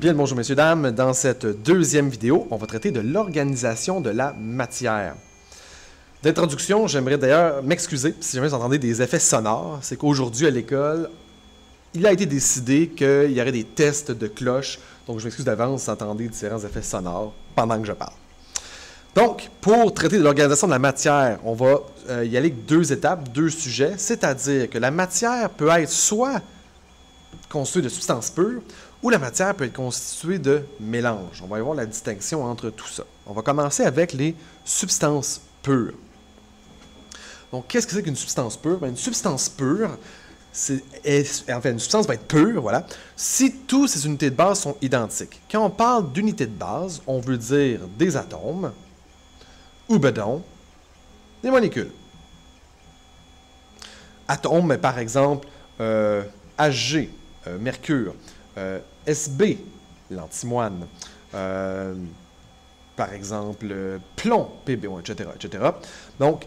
Bien, bonjour messieurs, dames. Dans cette deuxième vidéo, on va traiter de l'organisation de la matière. D'introduction, j'aimerais d'ailleurs m'excuser si jamais vous entendez des effets sonores. C'est qu'aujourd'hui à l'école, il a été décidé qu'il y aurait des tests de cloches. Donc je m'excuse d'avance si vous entendez différents effets sonores pendant que je parle. Donc, pour traiter de l'organisation de la matière, on va y aller avec deux étapes, deux sujets. C'est-à-dire que la matière peut être soit constituée de substances pures, ou la matière peut être constituée de mélanges. On va y voir la distinction entre tout ça. On va commencer avec les substances pures. Donc, qu'est-ce que c'est qu'une substance pure? Bien, une substance pure, une substance va être pure, voilà, si toutes ses unités de base sont identiques. Quand on parle d'unités de base, on veut dire des atomes, ou bedon, des molécules. Atomes, par exemple, Hg, mercure, Sb, l'antimoine, par exemple, plomb, Pb, etc., etc. Donc,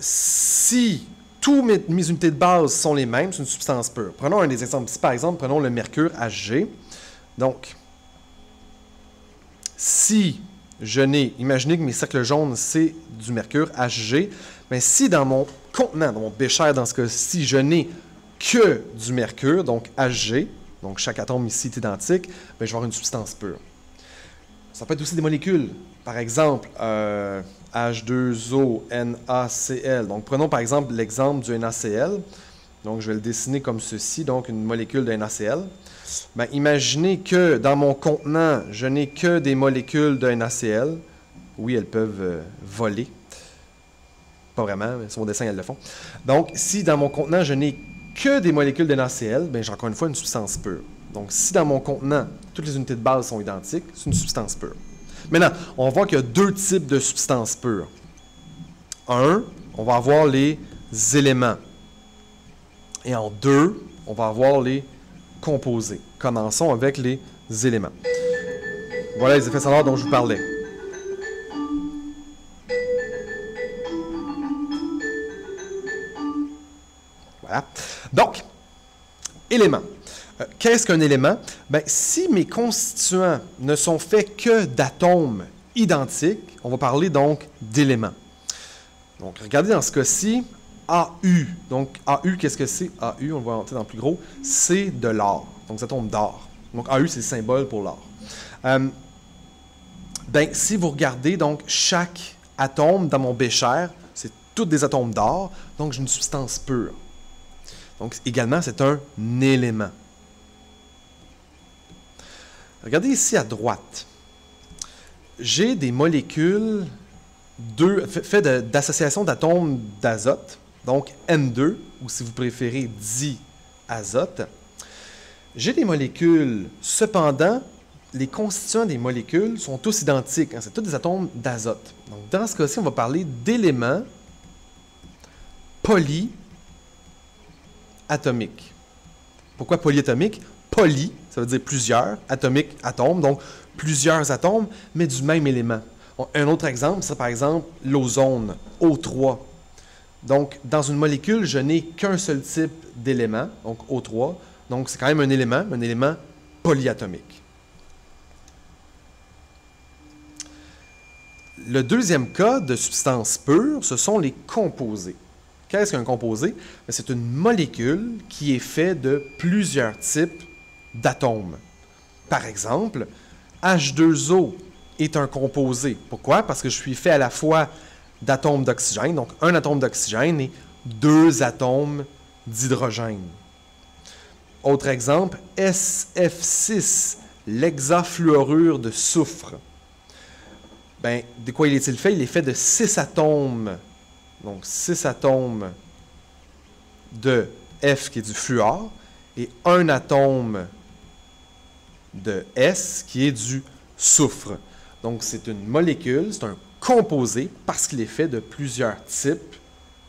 si toutes mes unités de base sont les mêmes, c'est une substance pure. Prenons un des exemples. Par exemple, prenons le mercure Hg. Donc, si je n'ai, imaginez que mes cercles jaunes, c'est du mercure Hg, mais si dans mon contenant, dans mon bécher, dans ce cas-ci, je n'ai que du mercure, donc Hg, donc chaque atome ici est identique, bien, je vais avoir une substance pure. Ça peut être aussi des molécules. Par exemple, H2O, NaCl. Donc, prenons par exemple l'exemple du NaCl. Donc, je vais le dessiner comme ceci, donc une molécule de NaCl. Bien, imaginez que dans mon contenant, je n'ai que des molécules de NaCl. Oui, elles peuvent voler. Pas vraiment, mais sur mon dessin, elles le font. Donc, si dans mon contenant, je n'ai que des molécules de NaCl, bien, j'ai encore une fois une substance pure. Donc, si dans mon contenant, toutes les unités de base sont identiques, c'est une substance pure. Maintenant, on voit qu'il y a deux types de substances pures. Un, on va avoir les éléments. Et en deux, on va avoir les composés. Commençons avec les éléments. Voilà les effets sonores dont je vous parlais. Voilà. Donc, éléments. Qu'est-ce qu'un élément? Bien, si mes constituants ne sont faits que d'atomes identiques, on va parler donc d'éléments. Donc, regardez dans ce cas-ci, AU. Donc, AU, qu'est-ce que c'est? AU, on va entrer dans le plus gros, c'est de l'or. Donc, des atomes d'or. Donc, AU, c'est le symbole pour l'or. Bien, si vous regardez, donc, chaque atome dans mon bécher, c'est tous des atomes d'or, donc j'ai une substance pure. Donc, également, c'est un élément. Regardez ici à droite. J'ai des molécules faites d'association d'atomes d'azote, donc N2, ou si vous préférez, diazote. J'ai des molécules, cependant, les constituants des molécules sont tous identiques. Hein, c'est tous des atomes d'azote. Donc, dans ce cas-ci, on va parler d'éléments polyatomiques. Pourquoi polyatomique? Poly, ça veut dire plusieurs, atomique, atome, donc plusieurs atomes, mais du même élément. Un autre exemple, c'est par exemple l'ozone, O3. Donc, dans une molécule, je n'ai qu'un seul type d'élément, donc O3. Donc, c'est quand même un élément polyatomique. Le deuxième cas de substance pure, ce sont les composés. Qu'est-ce qu'un composé? C'est une molécule qui est faite de plusieurs types d'atomes. Par exemple, H2O est un composé. Pourquoi? Parce que je suis fait à la fois d'atomes d'oxygène, donc un atome d'oxygène et deux atomes d'hydrogène. Autre exemple, SF6, l'hexafluorure de soufre. Bien, de quoi il est-il fait? Il est fait de 6 atomes. Donc, 6 atomes de F qui est du fluor et un atome de S qui est du soufre. Donc, c'est une molécule, c'est un composé parce qu'il est fait de plusieurs types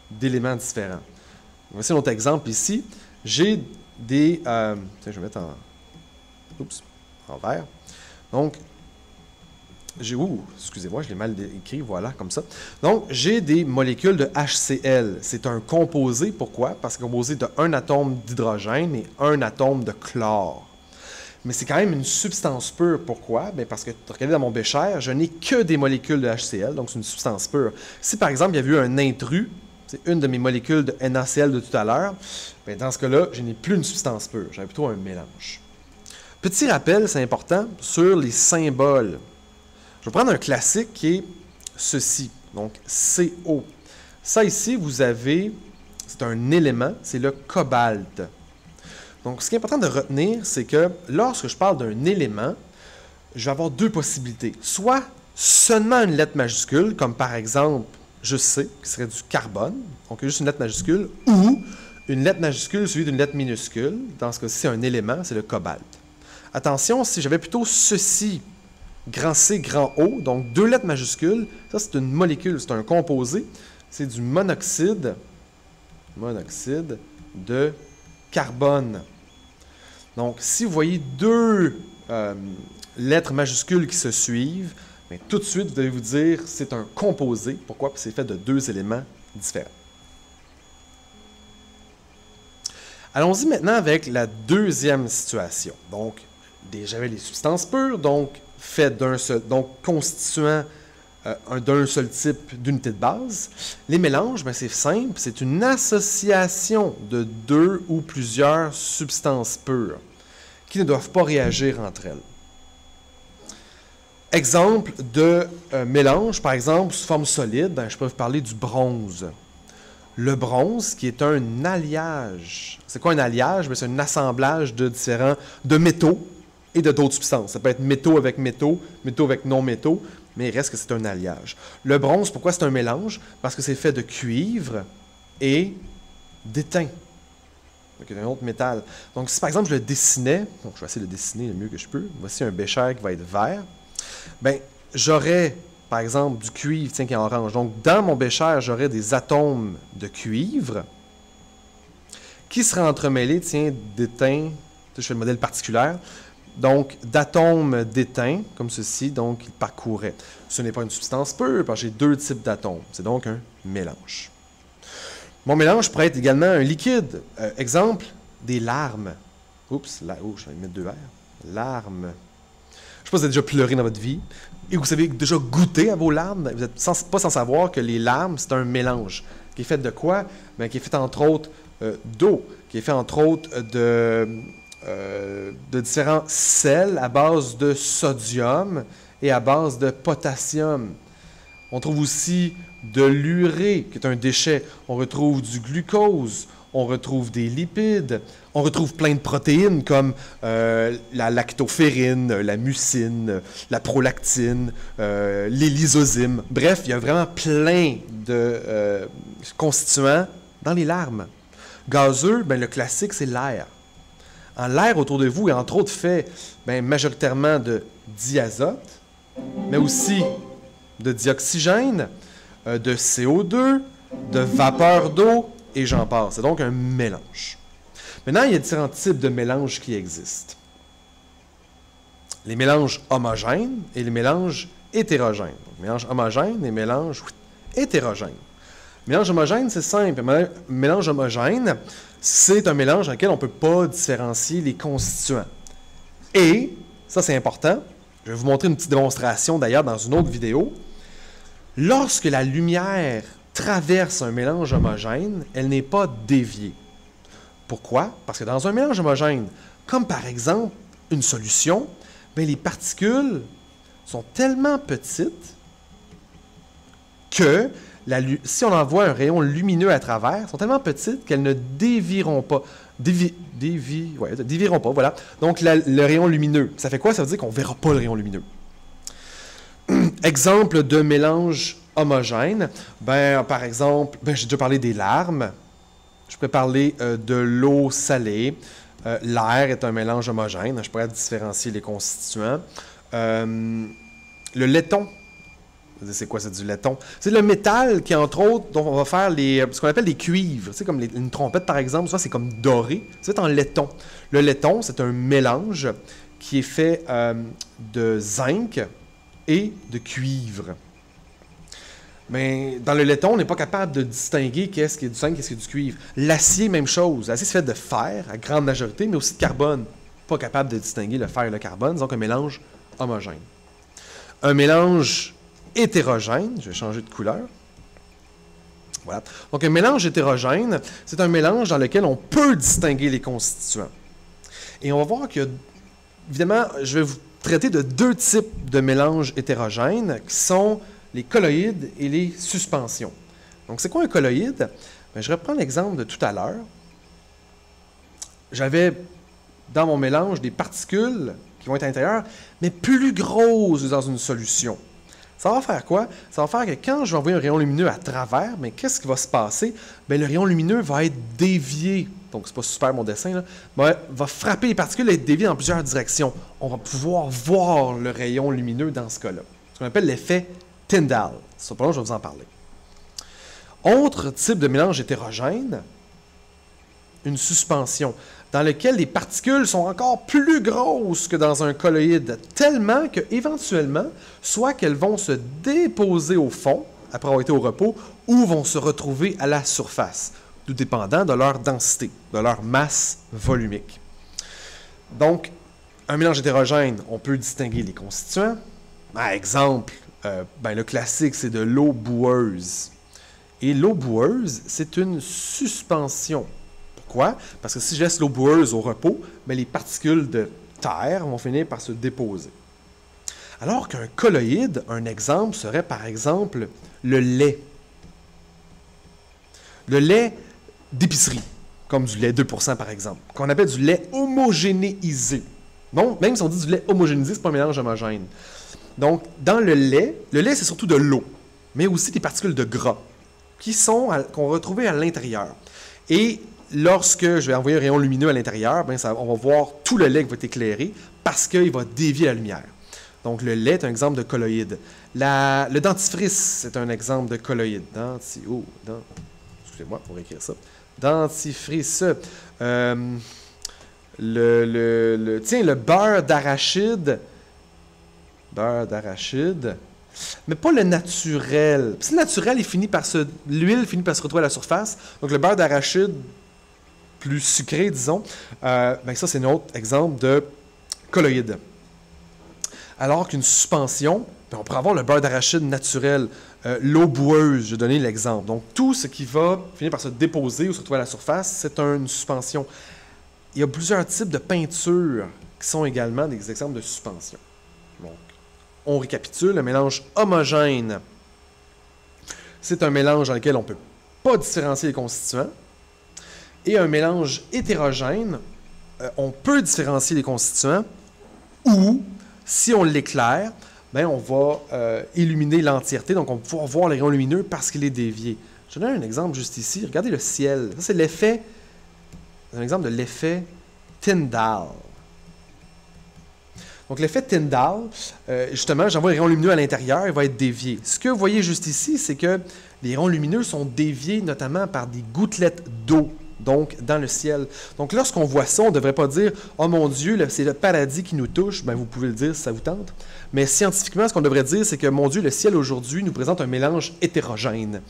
d'éléments différents. Voici un autre exemple ici. J'ai des... je vais mettre en vert. Donc, excusez-moi, je l'ai mal écrit, voilà, comme ça. Donc, j'ai des molécules de HCl. C'est un composé, pourquoi? Parce que c'est composé d'un atome d'hydrogène et un atome de chlore. mais c'est quand même une substance pure. Pourquoi? Bien parce que, regardez dans mon bécher, je n'ai que des molécules de HCl, donc c'est une substance pure. Si par exemple, il y avait eu un intrus, c'est une de mes molécules de NaCl de tout à l'heure, bien dans ce cas-là, je n'ai plus une substance pure, j'avais plutôt un mélange. Petit rappel, c'est important, sur les symboles. Je vais prendre un classique qui est ceci, donc CO. Ça ici, vous avez, c'est un élément, c'est le cobalt. Donc, ce qui est important de retenir, c'est que lorsque je parle d'un élément, je vais avoir deux possibilités. Soit seulement une lettre majuscule, comme par exemple, je sais, qui serait du carbone, donc juste une lettre majuscule, ou une lettre majuscule suivie d'une lettre minuscule. Dans ce cas-ci, c'est un élément, c'est le cobalt. Attention, si j'avais plutôt ceci, grand C, grand O, donc deux lettres majuscules, ça c'est une molécule, c'est un composé, c'est du monoxyde de carbone. Donc, si vous voyez deux lettres majuscules qui se suivent, bien, tout de suite, vous allez vous dire c'est un composé. Pourquoi? Parce que c'est fait de deux éléments différents. Allons-y maintenant avec la deuxième situation. Donc, j'avais les substances pures, donc faites d'un seul, donc constituant d'un seul type d'unité de base. Les mélanges, ben, c'est simple, c'est une association de deux ou plusieurs substances pures qui ne doivent pas réagir entre elles. Exemple de mélange, par exemple, sous forme solide, ben, je peux vous parler du bronze. Le bronze, qui est un alliage. C'est quoi un alliage? Ben, c'est un assemblage de différents de métaux et de d'autres substances. Ça peut être métaux avec métaux, métaux avec non-métaux, mais il reste que c'est un alliage. Le bronze, pourquoi c'est un mélange? Parce que c'est fait de cuivre et d'étain. Donc, un autre métal. Donc, si par exemple je le dessinais, bon, je vais essayer de le dessiner le mieux que je peux. Voici un bécher qui va être vert. Bien, j'aurais, par exemple, du cuivre, tiens, qui est orange. Donc, dans mon bécher, j'aurais des atomes de cuivre qui seraient entremêlés, tiens, d'étain. Je fais le modèle particulier. Donc, d'atomes d'étain, comme ceci, donc, il parcourrait. Ce n'est pas une substance pure, parce que j'ai deux types d'atomes. C'est donc un mélange. Mon mélange pourrait être également un liquide. Exemple, des larmes. Oups, là, oh, je vais mettre deux R. Larmes. Je ne sais pas si vous avez déjà pleuré dans votre vie, et vous avez déjà goûté à vos larmes. Vous n'êtes pas sans savoir que les larmes, c'est un mélange. Qui est fait de quoi? Bien, qui est fait, entre autres, d'eau. Qui est fait, entre autres, de différents sels à base de sodium et à base de potassium. On trouve aussi de l'urée, qui est un déchet. On retrouve du glucose, on retrouve des lipides, on retrouve plein de protéines comme la lactoferrine, la mucine, la prolactine, les lysozymes. Bref, il y a vraiment plein de constituants dans les larmes. Gazeux, ben, le classique, c'est l'air. L'air autour de vous est entre autres fait majoritairement de diazote, mais aussi de dioxygène, de CO2, de vapeur d'eau, et j'en passe. C'est donc un mélange. Maintenant, il y a différents types de mélanges qui existent. Les mélanges homogènes et les mélanges hétérogènes. Donc, mélange homogène et mélange hétérogène. Mélange homogène, c'est simple. Mélange homogène, c'est un mélange dans lequel on ne peut pas différencier les constituants. Et, ça c'est important, je vais vous montrer une petite démonstration d'ailleurs dans une autre vidéo. Lorsque la lumière traverse un mélange homogène, elle n'est pas déviée. Pourquoi? Parce que dans un mélange homogène, comme par exemple une solution, bien, les particules sont tellement petites que si on envoie un rayon lumineux à travers, elles sont tellement petites qu'elles ne dévieront pas. Dévieront pas, voilà. Donc, le rayon lumineux, ça fait quoi? Ça veut dire qu'on ne verra pas le rayon lumineux. Exemple de mélange homogène. Ben, par exemple, j'ai déjà parlé des larmes. Je pourrais parler de l'eau salée. L'air est un mélange homogène. Je pourrais différencier les constituants. Le laiton. C'est quoi, c'est du laiton? C'est le métal qui, entre autres, dont on va faire ce qu'on appelle des cuivres. C'est comme une trompette, par exemple. Ça, c'est comme doré. C'est en laiton. Le laiton, c'est un mélange qui est fait de zinc et de cuivre. Mais dans le laiton, on n'est pas capable de distinguer qu'est-ce qui est du zinc et qu'est-ce qui est du cuivre. L'acier, même chose. L'acier, c'est fait de fer, à grande majorité, mais aussi de carbone. pas capable de distinguer le fer et le carbone, donc un mélange homogène. Un mélange hétérogène, je vais changer de couleur. Voilà. Donc un mélange hétérogène, c'est un mélange dans lequel on peut distinguer les constituants. Et on va voir que, évidemment, je vais vous traiter de deux types de mélanges hétérogènes qui sont les colloïdes et les suspensions. Donc c'est quoi un colloïde? Bien, je reprends l'exemple de tout à l'heure. J'avais dans mon mélange des particules qui vont être à l'intérieur, mais plus grosses dans une solution. Ça va faire quoi? Ça va faire que quand je vais envoyer un rayon lumineux à travers, mais qu'est-ce qui va se passer? Bien, le rayon lumineux va être dévié. Donc, c'est pas super mon dessin, là. Mais va frapper les particules et être dévié dans plusieurs directions. On va pouvoir voir le rayon lumineux dans ce cas-là. Ce qu'on appelle l'effet Tyndall. C'est pas long, je vais vous en parler. Autre type de mélange hétérogène, une suspension, dans lequel les particules sont encore plus grosses que dans un colloïde, tellement qu'éventuellement, soit qu'elles vont se déposer au fond, après avoir été au repos, ou vont se retrouver à la surface, tout dépendant de leur densité, de leur masse volumique. Donc, un mélange hétérogène, on peut distinguer les constituants. Par exemple, le classique, c'est de l'eau boueuse. Et l'eau boueuse, c'est une suspension. Pourquoi? Parce que si je laisse l'eau boueuse au repos, bien, les particules de terre vont finir par se déposer. Alors qu'un colloïde, un exemple, serait par exemple le lait. Le lait d'épicerie, comme du lait 2% par exemple, qu'on appelle du lait homogénéisé. Donc, même si on dit du lait homogénéisé, ce n'est pas un mélange homogène. Donc, dans le lait c'est surtout de l'eau, mais aussi des particules de gras qu'on va retrouver à l'intérieur. Et lorsque je vais envoyer un rayon lumineux à l'intérieur, on va voir tout le lait qui va être éclairé parce qu'il va dévier la lumière. Donc, le lait est un exemple de colloïde. Le dentifrice, c'est un exemple de colloïde. Excusez-moi pour écrire ça. Dentifrice. Le beurre d'arachide. Beurre d'arachide. Mais pas le naturel. Puis le naturel, l'huile finit par se retrouver à la surface. Donc, le beurre d'arachide plus sucré, disons, ça, c'est un autre exemple de colloïde. Alors qu'une suspension, on pourrait avoir le beurre d'arachide naturel, l'eau boueuse, je vais donner l'exemple. Donc, tout ce qui va finir par se déposer ou se retrouver à la surface, c'est une suspension. Il y a plusieurs types de peintures qui sont également des exemples de suspension. Donc, on récapitule, le mélange homogène, c'est un mélange dans lequel on ne peut pas différencier les constituants. Et un mélange hétérogène, on peut différencier les constituants ou, si on l'éclaire, on va illuminer l'entièreté, donc on va pouvoir voir le rayon lumineux parce qu'il est dévié. Je donne un exemple juste ici. Regardez le ciel. Ça, c'est un exemple de l'effet Tyndall. Donc, l'effet Tyndall, justement, j'envoie un rayon lumineux à l'intérieur, il va être dévié. Ce que vous voyez juste ici, c'est que les rayons lumineux sont déviés notamment par des gouttelettes d'eau, donc dans le ciel. Donc, lorsqu'on voit ça, on ne devrait pas dire « Oh mon Dieu, c'est le paradis qui nous touche ». Vous pouvez le dire si ça vous tente. Mais scientifiquement, ce qu'on devrait dire, c'est que « Mon Dieu, le ciel aujourd'hui nous présente un mélange hétérogène ».